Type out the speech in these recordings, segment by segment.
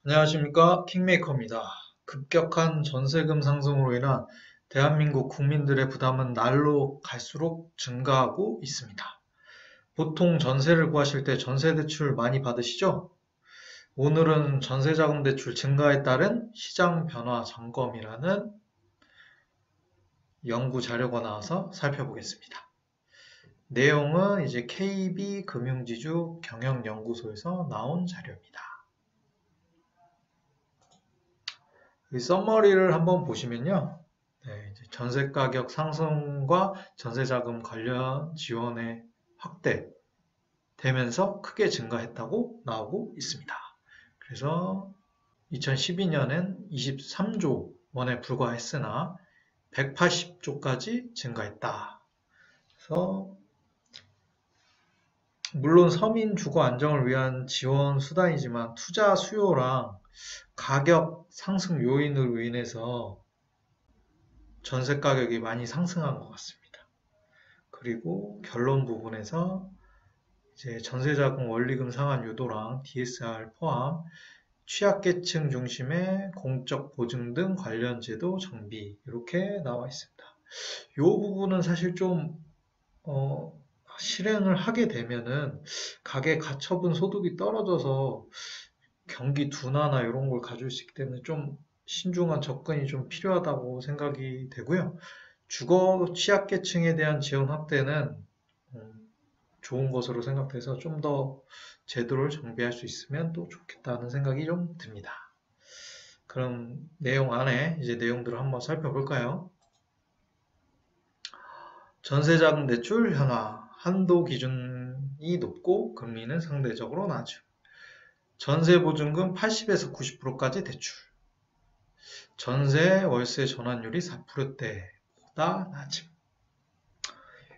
안녕하십니까, 킹메이커입니다. 급격한 전세금 상승으로 인한 대한민국 국민들의 부담은 날로 갈수록 증가하고 있습니다. 보통 전세를 구하실 때 전세 대출 많이 받으시죠? 오늘은 전세자금 대출 증가에 따른 시장 변화 점검이라는 연구 자료가 나와서 살펴보겠습니다. 내용은 이제 KB금융지주 경영연구소에서 나온 자료입니다. 이 썸머리를 한번 보시면요. 이제 전세 가격 상승과 전세자금 관련 지원의 확대되면서 크게 증가했다고 나오고 있습니다. 그래서 2012년엔 23조 원에 불과했으나 180조까지 증가했다. 그래서 물론 서민 주거 안정을 위한 지원 수단이지만 투자 수요랑 가격 상승 요인으로 인해서 전세 가격이 많이 상승한 것 같습니다. 그리고 결론 부분에서 이제 전세자금 원리금 상환 유도랑 DSR 포함 취약계층 중심의 공적 보증 등 관련 제도 정비 이렇게 나와 있습니다. 이 부분은 사실 좀 실행을 하게 되면은 가계 가처분 소득이 떨어져서 경기 둔화나 이런 걸 가져올 수 있기 때문에 좀 신중한 접근이 좀 필요하다고 생각이 되고요. 주거 취약계층에 대한 지원 확대는 좋은 것으로 생각돼서 좀 더 제도를 정비할 수 있으면 또 좋겠다는 생각이 좀 듭니다. 그럼 내용 안에 이제 내용들을 한번 살펴볼까요? 전세자금 대출 현황, 한도 기준이 높고 금리는 상대적으로 낮음. 전세보증금 80에서 90%까지 대출. 전세 월세 전환율이 4%대보다 낮음.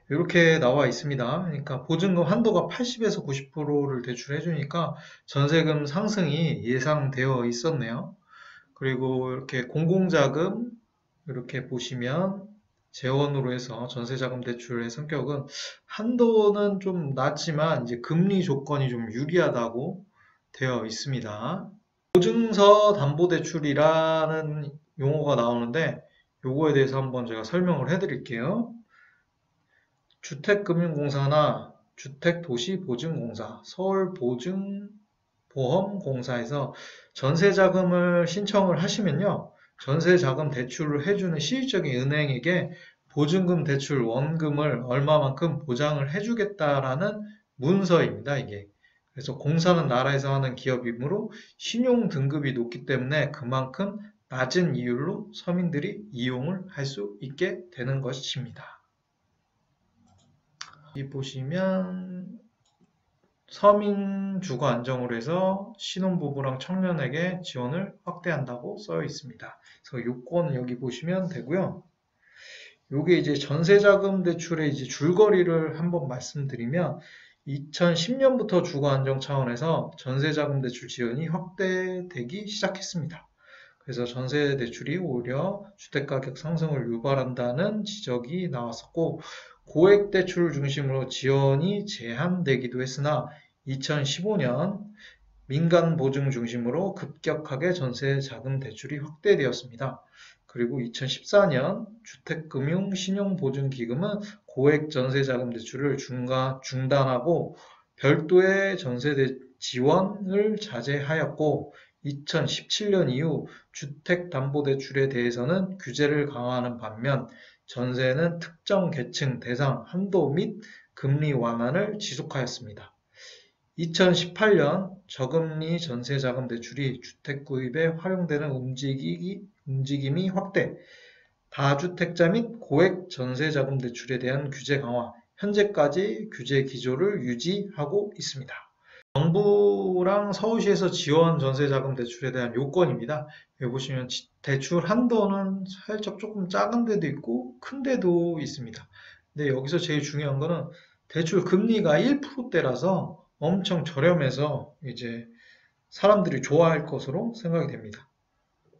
이렇게 나와 있습니다. 그러니까 보증금 한도가 80에서 90%를 대출해 주니까 전세금 상승이 예상되어 있었네요. 그리고 이렇게 공공자금 이렇게 보시면 재원으로 해서 전세자금 대출의 성격은 한도는 좀 낮지만 이제 금리 조건이 좀 유리하다고 되어 있습니다. 보증서 담보대출이라는 용어가 나오는데 요거에 대해서 한번 제가 설명을 해드릴게요. 주택금융공사나 주택도시보증공사, 서울보증보험공사에서 전세자금을 신청을 하시면요. 전세자금 대출을 해주는 실질적인 은행에게 보증금 대출 원금을 얼마만큼 보장을 해주겠다라는 문서입니다, 이게. 그래서 공사는 나라에서 하는 기업이므로 신용 등급이 높기 때문에 그만큼 낮은 이율로 서민들이 이용을 할 수 있게 되는 것입니다. 여기 보시면 서민 주거 안정으로 해서 신혼부부랑 청년에게 지원을 확대한다고 써 있습니다. 그래서 요건 여기 보시면 되고요. 요게 이제 전세자금 대출의 이제 줄거리를 한번 말씀드리면 2010년부터 주거 안정 차원에서 전세자금 대출 지원이 확대되기 시작했습니다. 그래서 전세 대출이 오히려 주택가격 상승을 유발한다는 지적이 나왔었고 고액 대출을 중심으로 지원이 제한되기도 했으나 2015년 민간 보증 중심으로 급격하게 전세 자금 대출이 확대되었습니다. 그리고 2014년 주택금융신용보증기금은 고액 전세자금 대출을 중단하고 별도의 전세 지원을 자제하였고 2017년 이후 주택담보대출에 대해서는 규제를 강화하는 반면 전세는 특정 계층 대상 한도 및 금리 완화를 지속하였습니다. 2018년 저금리 전세자금 대출이 주택 구입에 활용되는 움직임이 확대, 다주택자 및 고액 전세자금 대출에 대한 규제 강화, 현재까지 규제 기조를 유지하고 있습니다. 정부랑 서울시에서 지원 전세자금 대출에 대한 요건입니다. 여기 보시면 대출 한도는 살짝 조금 작은 데도 있고 큰 데도 있습니다. 근데 여기서 제일 중요한 거는 대출 금리가 1%대라서 엄청 저렴해서 이제 사람들이 좋아할 것으로 생각이 됩니다.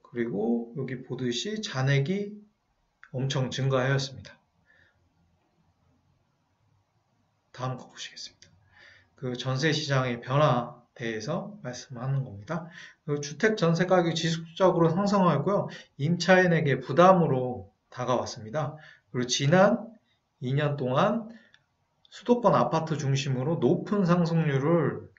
그리고 여기 보듯이 잔액이 엄청 증가하였습니다. 다음 거 보시겠습니다. 그 전세 시장의 변화 대해서 말씀하는 겁니다. 주택 전세 가격이 지속적으로 상승하고요. 임차인에게 부담으로 다가왔습니다. 그리고 지난 2년 동안 수도권 아파트 중심으로 높은 상승률을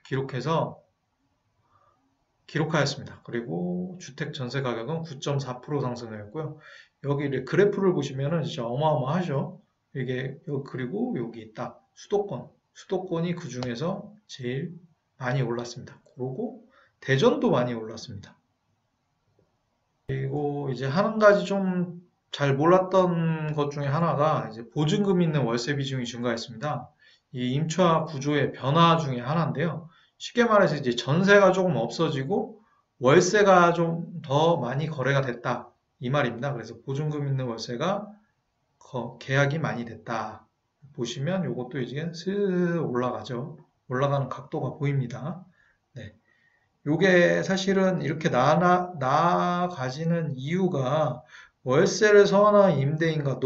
기록하였습니다. 그리고 주택 전세 가격은 9.4% 상승하였고요. 여기 그래프를 보시면은 진짜 어마어마하죠. 그리고 여기 딱 수도권이 그 중에서 제일 많이 올랐습니다. 그리고 대전도 많이 올랐습니다. 그리고 이제 한 가지 좀 잘 몰랐던 것 중에 하나가 이제 보증금 있는 월세 비중이 증가했습니다. 이 임차 구조의 변화 중에 하나인데요. 쉽게 말해서 이제 전세가 조금 없어지고 월세가 좀 더 많이 거래가 됐다. 이 말입니다. 그래서 보증금 있는 월세가 계약이 많이 됐다. 보시면 이것도 이제 슬 올라가죠. 올라가는 각도가 보입니다. 네. 요게 사실은 이렇게 나아가지는 이유가 월세를 선호하는 임대인과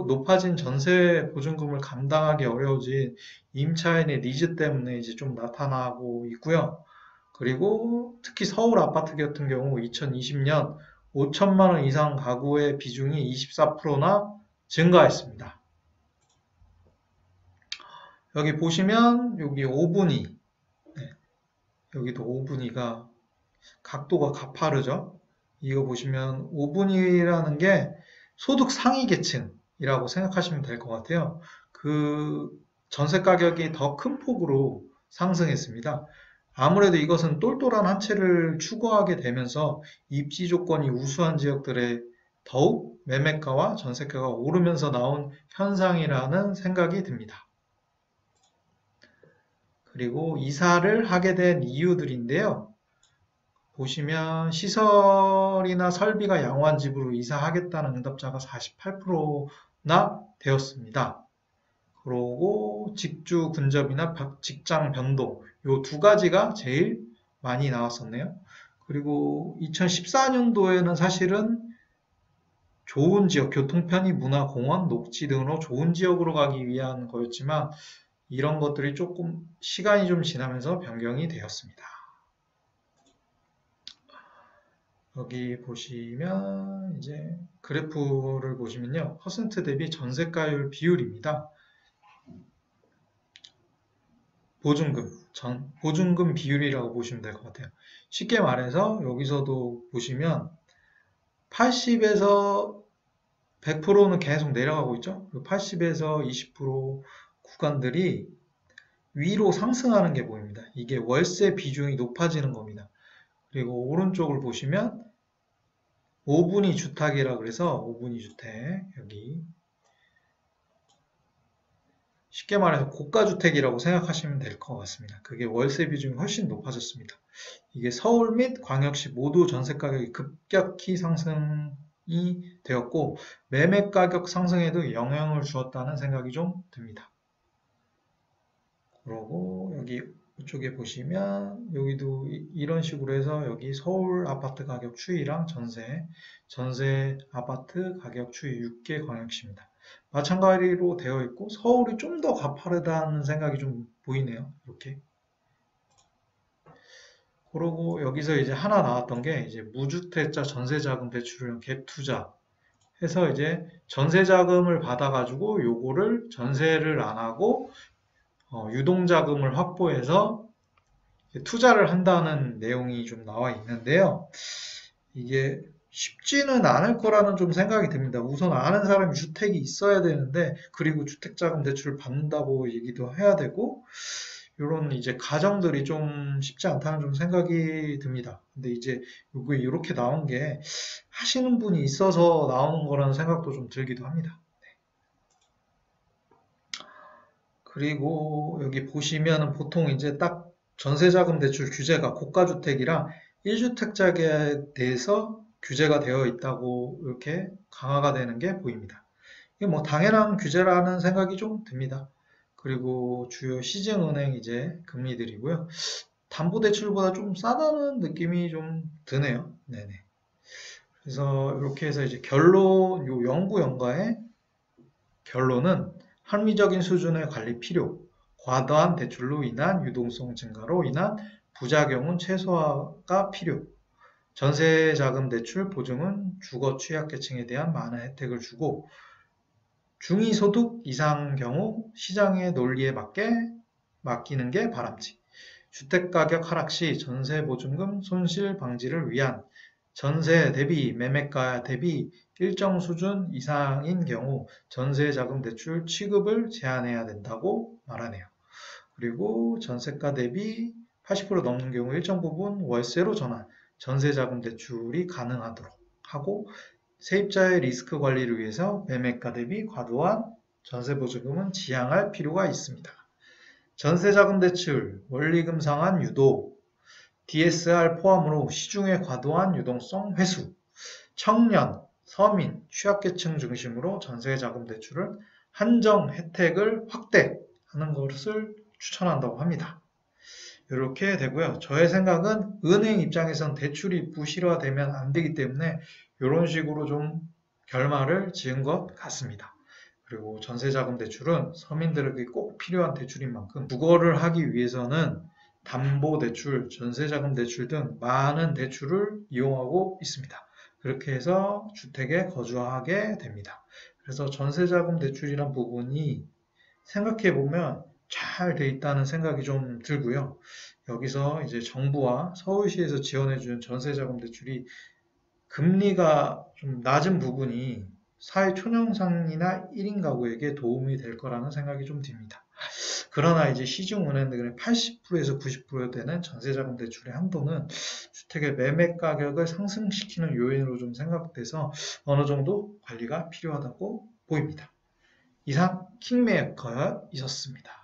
높아진 전세 보증금을 감당하기 어려워진 임차인의 니즈 때문에 이제 좀 나타나고 있고요. 그리고 특히 서울 아파트 같은 경우 2020년 5천만 원 이상 가구의 비중이 24%나 증가했습니다. 여기 보시면 여기 5분위, 여기도 5분위가 각도가 가파르죠. 이거 보시면 5분위라는 게 소득 상위 계층이라고 생각하시면 될 것 같아요. 그 전세 가격이 더 큰 폭으로 상승했습니다. 아무래도 이것은 똘똘한 한 채를 추구하게 되면서 입지 조건이 우수한 지역들에 더욱 매매가와 전세가가 오르면서 나온 현상이라는 생각이 듭니다. 그리고 이사를 하게 된 이유들인데요. 보시면 시설이나 설비가 양호한 집으로 이사하겠다는 응답자가 48%나 되었습니다. 그리고 직주 근접이나 직장 변동 요 두 가지가 제일 많이 나왔었네요. 그리고 2014년도에는 사실은 좋은 지역, 교통편의, 문화, 공원, 녹지 등으로 좋은 지역으로 가기 위한 거였지만 이런 것들이 조금 시간이 좀 지나면서 변경이 되었습니다. 여기 보시면 이제 그래프를 보시면요. 퍼센트 대비 전세가율 비율입니다. 보증금 비율이라고 보시면 될 것 같아요. 쉽게 말해서 여기서도 보시면 80에서 100%는 계속 내려가고 있죠. 80에서 20% 구간들이 위로 상승하는 게 보입니다. 이게 월세 비중이 높아지는 겁니다. 그리고 오른쪽을 보시면 5분위 주택이라 그래서 5분위 주택 여기 쉽게 말해서 고가주택이라고 생각하시면 될 것 같습니다. 그게 월세 비중이 훨씬 높아졌습니다. 이게 서울 및 광역시 모두 전세 가격이 급격히 상승이 되었고 매매 가격 상승에도 영향을 주었다는 생각이 좀 듭니다. 그리고 여기 이쪽에 보시면 여기도 이런 식으로 해서 여기 서울 아파트 가격 추이랑 전세 아파트 가격 추이 6개 광역시입니다. 마찬가지로 되어 있고 서울이 좀 더 가파르다는 생각이 좀 보이네요. 이렇게. 그러고 여기서 이제 하나 나왔던 게 이제 무주택자 전세자금 대출형 갭 투자 해서 이제 전세자금을 받아가지고 요거를 전세를 안 하고 유동자금을 확보해서 투자를 한다는 내용이 좀 나와 있는데요. 이게 쉽지는 않을 거라는 좀 생각이 듭니다. 우선 아는 사람이 주택이 있어야 되는데, 그리고 주택자금 대출을 받는다고 얘기도 해야 되고, 이런 이제 가정들이 좀 쉽지 않다는 좀 생각이 듭니다. 근데 이제 요게 이렇게 나온 게 하시는 분이 있어서 나오는 거라는 생각도 좀 들기도 합니다. 그리고 여기 보시면 보통 이제 딱 전세자금 대출 규제가 고가주택이랑 1주택자에 대해서 규제가 되어 있다고 이렇게 강화가 되는 게 보입니다. 이게 뭐 당연한 규제라는 생각이 좀 듭니다. 그리고 주요 시중은행 이제 금리들이고요. 담보대출보다 좀 싸다는 느낌이 좀 드네요. 네네. 그래서 이렇게 해서 이제 요 연구 연가의 결론은 합리적인 수준의 관리 필요, 과도한 대출로 인한 유동성 증가로 인한 부작용은 최소화가 필요. 전세자금 대출 보증은 주거 취약계층에 대한 많은 혜택을 주고 중위소득 이상 경우 시장의 논리에 맞게 맡기는 게 바람직. 주택가격 하락 시 전세보증금 손실 방지를 위한 전세 대비 매매가 대비 일정 수준 이상인 경우 전세자금 대출 취급을 제한해야 된다고 말하네요. 그리고 전세가 대비 80% 넘는 경우 일정 부분 월세로 전환, 전세자금 대출이 가능하도록 하고 세입자의 리스크 관리를 위해서 매매가 대비 과도한 전세보증금은 지양할 필요가 있습니다. 전세자금 대출, 원리금 상환 유도, DSR 포함으로 시중의 과도한 유동성 회수, 청년, 서민, 취약계층 중심으로 전세자금 대출을 한정 혜택을 확대하는 것을 추천한다고 합니다. 이렇게 되고요. 저의 생각은 은행 입장에선 대출이 부실화되면 안 되기 때문에 이런 식으로 좀 결말을 지은 것 같습니다. 그리고 전세자금 대출은 서민들에게 꼭 필요한 대출인 만큼 주거를 하기 위해서는 담보대출, 전세자금 대출 등 많은 대출을 이용하고 있습니다. 그렇게 해서 주택에 거주하게 됩니다. 그래서 전세자금 대출이란 부분이 생각해 보면 잘 돼 있다는 생각이 좀 들고요. 여기서 이제 정부와 서울시에서 지원해주는 전세자금 대출이 금리가 좀 낮은 부분이 사회 초년생이나 1인 가구에게 도움이 될 거라는 생각이 좀 듭니다. 그러나 이제 시중 은행들의 80%에서 90% 되는 전세자금 대출의 한도는 주택의 매매 가격을 상승시키는 요인으로 좀 생각돼서 어느 정도 관리가 필요하다고 보입니다. 이상 킹메이커였습니다.